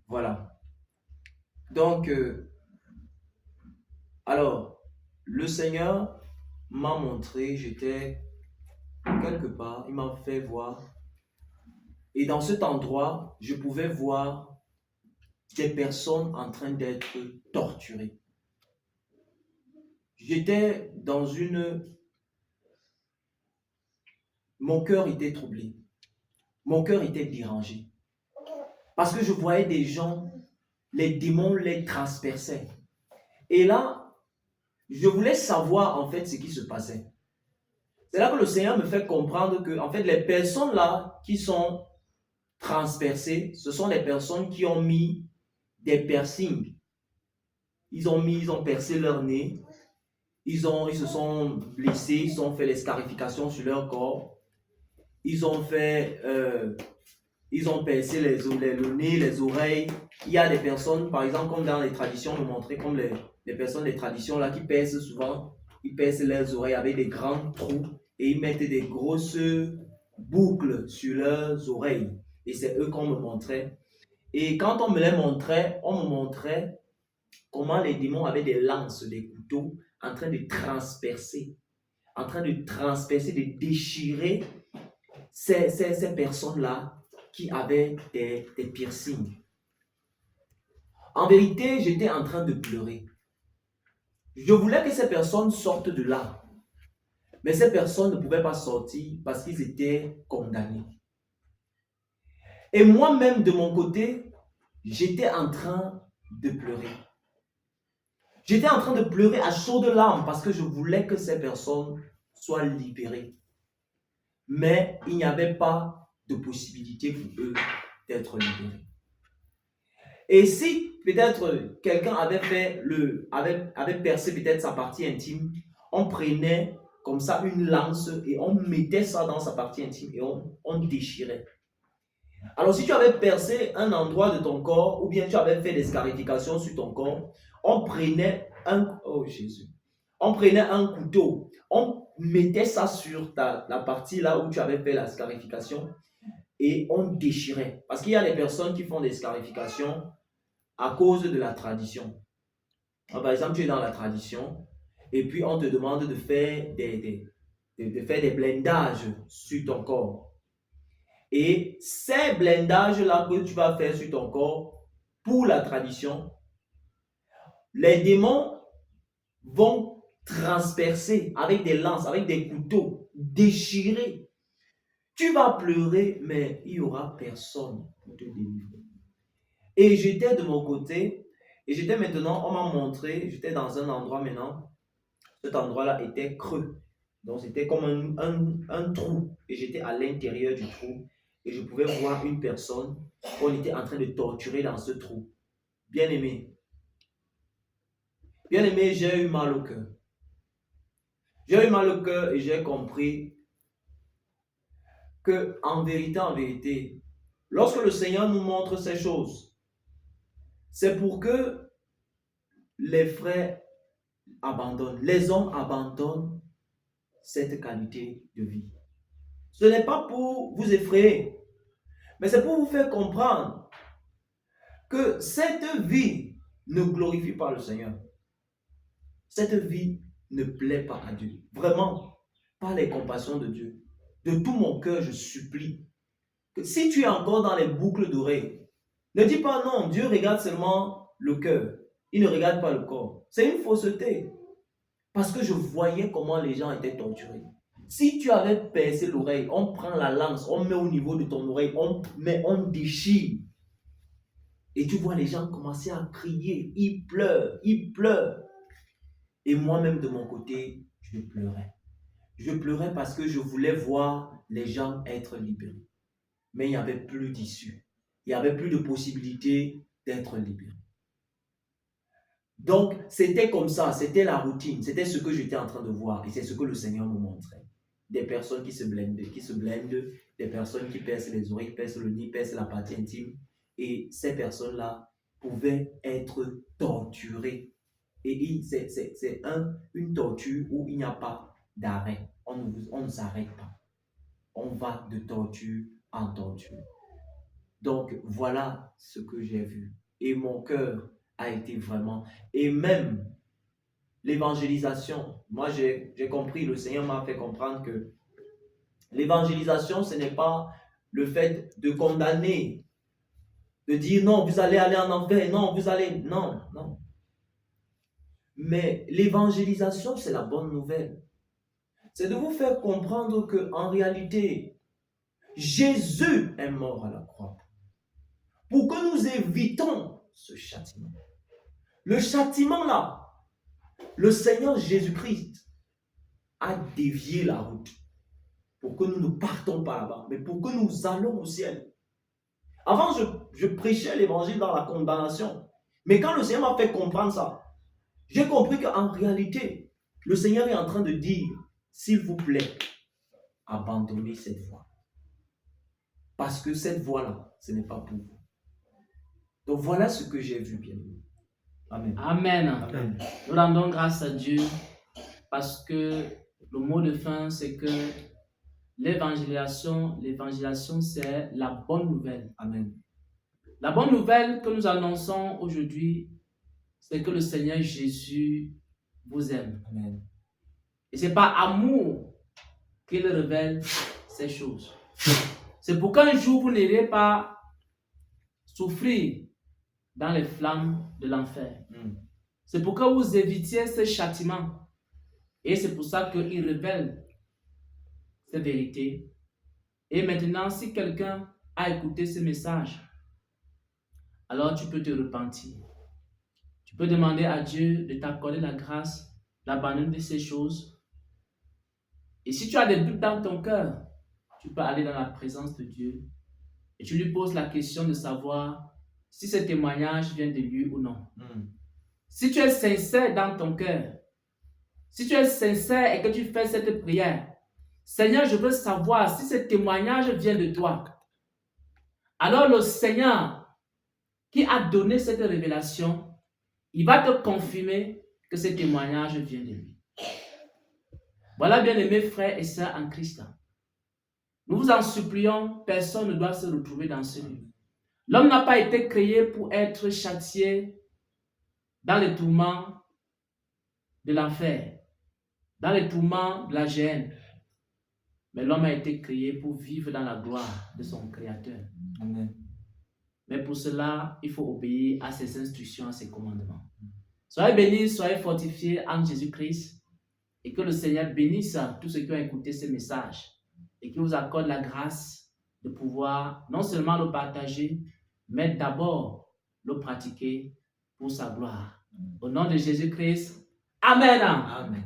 Voilà. Donc, alors, le Seigneur m'a montré, j'étais quelque part, il m'a fait voir. Et dans cet endroit, je pouvais voir des personnes en train d'être torturées. J'étais dans une... Mon cœur était troublé. Mon cœur était dérangé. Parce que je voyais des gens, les démons les transperçaient. Et là, je voulais savoir en fait ce qui se passait. C'est là que le Seigneur me fait comprendre que en fait les personnes là qui sont transpercées, ce sont les personnes qui ont mis des piercings. Ils ont percé leur nez, ils se sont blessés, ils ont fait les scarifications sur leur corps, ils ont fait, ils ont percé le nez, les oreilles. Il y a des personnes, par exemple, comme dans les traditions, me montrer comme les personnes des traditions là qui percent souvent, ils percent leurs oreilles avec des grands trous et ils mettent des grosses boucles sur leurs oreilles. Et c'est eux qu'on me montrait. Et quand on me montrait comment les démons avaient des lances, des couteaux en train de transpercer, de déchirer ces personnes-là qui avaient des piercings. En vérité, j'étais en train de pleurer. Je voulais que ces personnes sortent de là. Mais ces personnes ne pouvaient pas sortir parce qu'ils étaient condamnés. Et moi-même, de mon côté, j'étais en train de pleurer. J'étais en train de pleurer à chaudes larmes parce que je voulais que ces personnes soient libérées. Mais il n'y avait pas de possibilité pour eux d'être libérés. Et si peut-être quelqu'un avait percé peut-être sa partie intime, on prenait comme ça une lance et on mettait ça dans sa partie intime et on déchirait. Alors si tu avais percé un endroit de ton corps ou bien tu avais fait des scarifications sur ton corps, on prenait oh Jésus, on prenait un couteau, on mettait ça sur la partie là où tu avais fait la scarification et on déchirait. Parce qu'il y a des personnes qui font des scarifications à cause de la tradition. Alors, par exemple, tu es dans la tradition et puis on te demande de faire de faire des blindages sur ton corps. Et ces blindages-là que tu vas faire sur ton corps pour la tradition, les démons vont transpercer avec des lances, avec des couteaux, déchirer. Tu vas pleurer, mais il n'y aura personne pour te délivrer. Et j'étais de mon côté, et j'étais maintenant, on m'a montré, j'étais dans un endroit maintenant, cet endroit-là était creux. Donc c'était comme un trou, et j'étais à l'intérieur du trou, et je pouvais voir une personne qu'on était en train de torturer dans ce trou. Bien aimé, bien aimé, j'ai eu mal au cœur. J'ai eu mal au cœur et j'ai compris que en vérité, lorsque le Seigneur nous montre ces choses, c'est pour que les frères abandonnent, les hommes abandonnent cette qualité de vie. Ce n'est pas pour vous effrayer, mais c'est pour vous faire comprendre que cette vie ne glorifie pas le Seigneur. Cette vie ne plaît pas à Dieu. Vraiment, par les compassions de Dieu. De tout mon cœur, je supplie que si tu es encore dans les boucles d'oreilles, ne dis pas non, Dieu regarde seulement le cœur. Il ne regarde pas le corps. C'est une fausseté. Parce que je voyais comment les gens étaient torturés. Si tu avais percé l'oreille, on prend la lance, on met au niveau de ton oreille, on déchire. Et tu vois les gens commencer à crier, ils pleurent, ils pleurent. Et moi-même de mon côté, je pleurais. Je pleurais parce que je voulais voir les gens être libérés. Mais il n'y avait plus d'issue. Il n'y avait plus de possibilité d'être libéré. Donc, c'était comme ça, c'était la routine, c'était ce que j'étais en train de voir et c'est ce que le Seigneur me montrait. Des personnes qui se blendent, des personnes qui percent les oreilles, percent le nez, percent la partie intime. Et ces personnes-là pouvaient être torturées. Et c'est une torture où il n'y a pas d'arrêt. On ne s'arrête pas. On va de torture en torture. Donc, voilà ce que j'ai vu. Et mon cœur a été vraiment... Et même l'évangélisation, moi j'ai compris, le Seigneur m'a fait comprendre que l'évangélisation, ce n'est pas le fait de condamner, de dire non, vous allez aller en enfer, non, vous allez... Non, non. Mais l'évangélisation, c'est la bonne nouvelle. C'est de vous faire comprendre qu'en réalité, Jésus est mort à la croix pour que nous évitons ce châtiment. Le châtiment là, le Seigneur Jésus-Christ a dévié la route pour que nous ne partons pas là-bas, mais pour que nous allons au ciel. Avant, je prêchais l'évangile dans la condamnation. Mais quand le Seigneur m'a fait comprendre ça, j'ai compris qu'en réalité, le Seigneur est en train de dire, s'il vous plaît, abandonnez cette voie. Parce que cette voie-là, ce n'est pas pour vous. Donc voilà ce que j'ai vu, bien aimé. Amen. Amen. Amen. Nous rendons grâce à Dieu parce que le mot de fin, c'est que l'évangélisation, c'est la bonne nouvelle. Amen. La bonne nouvelle que nous annonçons aujourd'hui, c'est que le Seigneur Jésus vous aime. Amen. Et c'est par amour qu'il révèle ces choses. C'est pour qu'un jour vous n'ayez pas souffrir dans les flammes de l'enfer. C'est pour que vous évitiez ce châtiment. Et c'est pour ça qu'il révèle ces vérités. Et maintenant, si quelqu'un a écouté ce message, alors tu peux te repentir. Tu peux demander à Dieu de t'accorder la grâce d'abandonner ces choses. Et si tu as des doutes dans ton cœur, tu peux aller dans la présence de Dieu et tu lui poses la question de savoir si ce témoignage vient de lui ou non. Si tu es sincère dans ton cœur, si tu es sincère et que tu fais cette prière, Seigneur, je veux savoir si ce témoignage vient de toi. Alors le Seigneur qui a donné cette révélation, il va te confirmer que ce témoignage vient de lui. Voilà, bien-aimés frères et sœurs en Christ. Nous vous en supplions, personne ne doit se retrouver dans ce lieu. L'homme n'a pas été créé pour être châtié dans les tourments de l'enfer, dans les tourments de la gêne. Mais l'homme a été créé pour vivre dans la gloire de son Créateur. Amen. Mais pour cela, il faut obéir à ses instructions, à ses commandements. Soyez bénis, soyez fortifiés en Jésus-Christ et que le Seigneur bénisse tous ceux qui ont écouté ce message et qui vous accorde la grâce de pouvoir non seulement le partager, mais d'abord le pratiquer pour sa gloire. Au nom de Jésus-Christ, Amen. Amen.